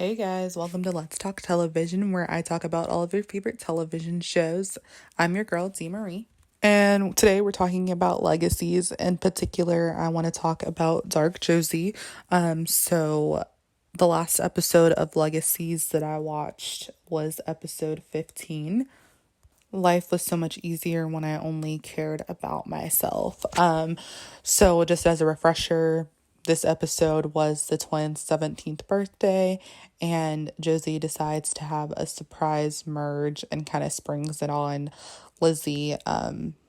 Hey guys, welcome to Let's Talk Television, where I talk about all of your favorite television shows. I'm your girl, Dee Marie. And today we're talking about legacies. In particular, I want to talk about Dark Josie. So the last episode of Legacies that I watched was episode 15. Life was so much easier when I only cared about myself. So just as a refresher, this episode was the twins' 17th birthday, and Josie decides to have a surprise merge and kind of springs it on Lizzie,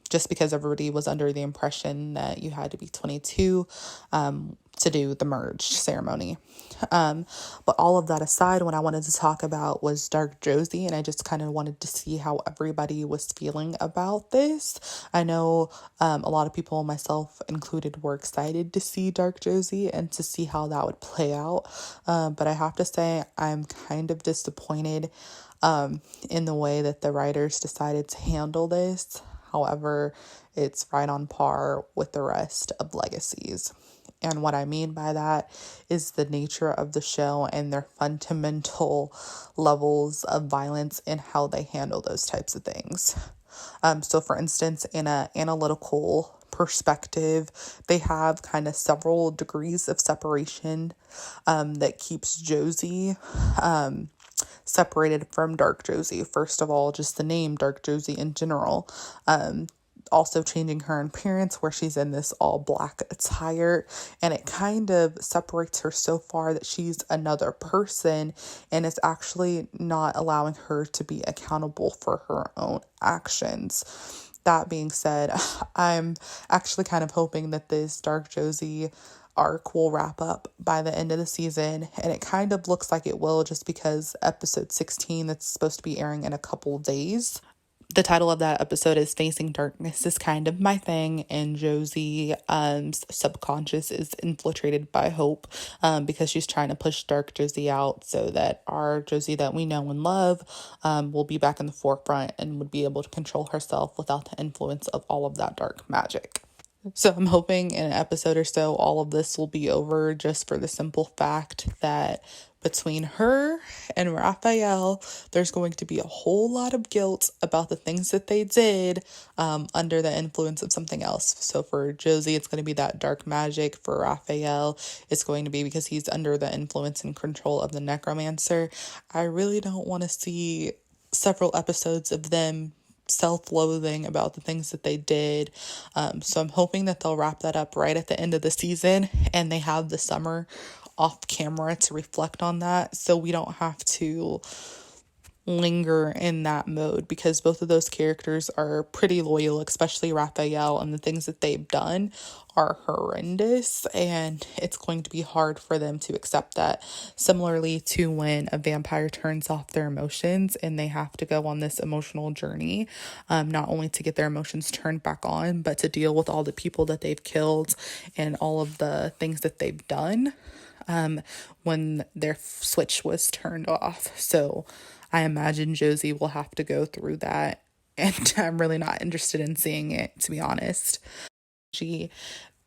just because everybody was under the impression that you had to be 22 to do the merge ceremony. But all of that aside, what I wanted to talk about was Dark Josie, and I just kind of wanted to see how everybody was feeling about this. I know a lot of people, myself included, were excited to see Dark Josie and to see how that would play out. But I have to say, I'm kind of disappointed in the way that the writers decided to handle this. However, it's right on par with the rest of Legacies. And what I mean by that is the nature of the show and their fundamental levels of violence and how they handle those types of things. So for instance, in an analytical perspective, they have kind of several degrees of separation that keeps Josie separated from Dark Josie. First of all, just the name Dark Josie in general. Also changing her appearance where she's in this all black attire, and it kind of separates her so far that she's another person and is actually not allowing her to be accountable for her own actions. That being said, I'm actually kind of hoping that this Dark Josie arc will wrap up by the end of the season, and it kind of looks like it will just because episode 16 that's supposed to be airing in a couple days. The title of that episode is Facing Darkness is kind of my thing, and Josie subconscious is infiltrated by hope because she's trying to push Dark Josie out so that our Josie that we know and love will be back in the forefront and would be able to control herself without the influence of all of that dark magic. So I'm hoping in an episode or so, all of this will be over, just for the simple fact that between her and Raphael, there's going to be a whole lot of guilt about the things that they did under the influence of something else. So for Josie, it's going to be that dark magic. For Raphael, it's going to be because he's under the influence and control of the necromancer. I really don't want to see several episodes of them self-loathing about the things that they did. So I'm hoping that they'll wrap that up right at the end of the season and they have the summer off camera to reflect on that, so we don't have to linger in that mode, because both of those characters are pretty loyal, especially Raphael, and the things that they've done are horrendous, and it's going to be hard for them to accept that. Similarly to when a vampire turns off their emotions and they have to go on this emotional journey, not only to get their emotions turned back on, but to deal with all the people that they've killed and all of the things that they've done when their switch was turned off. So I imagine Josie will have to go through that, and I'm really not interested in seeing it, to be honest. She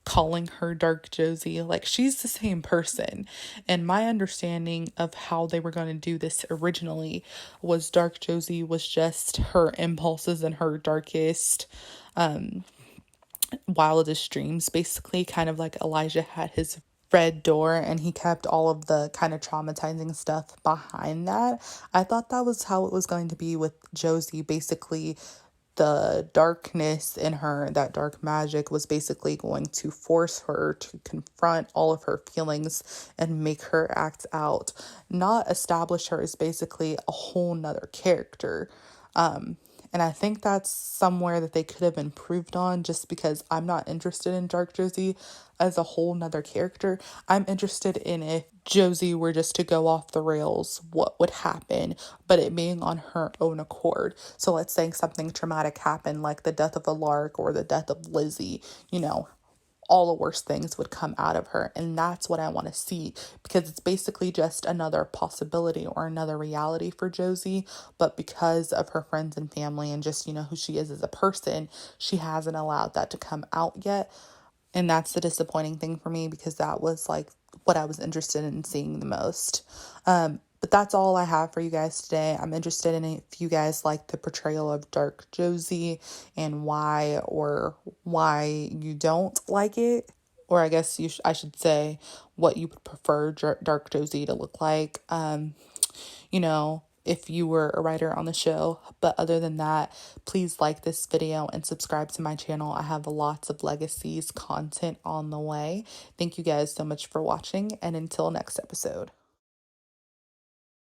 calling her Dark Josie, like, she's the same person. And my understanding of how they were going to do this originally was Dark Josie was just her impulses and her darkest wildest dreams, basically, kind of like Elijah had his red door and he kept all of the kind of traumatizing stuff behind that. I thought that was how it was going to be with Josie. Basically, the darkness in her, that dark magic, was basically going to force her to confront all of her feelings and make her act out, not establish her as basically a whole nother character. And I think that's somewhere that they could have improved on, just because I'm not interested in Dark Josie as a whole nother character. I'm interested in, if Josie were just to go off the rails, what would happen, but it being on her own accord. So let's say something traumatic happened, like the death of a Lark or the death of Lizzie, all the worst things would come out of her. And that's what I want to see, because it's basically just another possibility or another reality for Josie. But because of her friends and family and just, who she is as a person, she hasn't allowed that to come out yet. And that's the disappointing thing for me, because that was like what I was interested in seeing the most. But But that's all I have for you guys today. I'm interested in if you guys like the portrayal of Dark Josie and why, or why you don't like it. Or I guess I should say what you would prefer Dark Josie to look like. If you were a writer on the show. But other than that, please like this video and subscribe to my channel. I have lots of Legacies content on the way. Thank you guys so much for watching, and until next episode.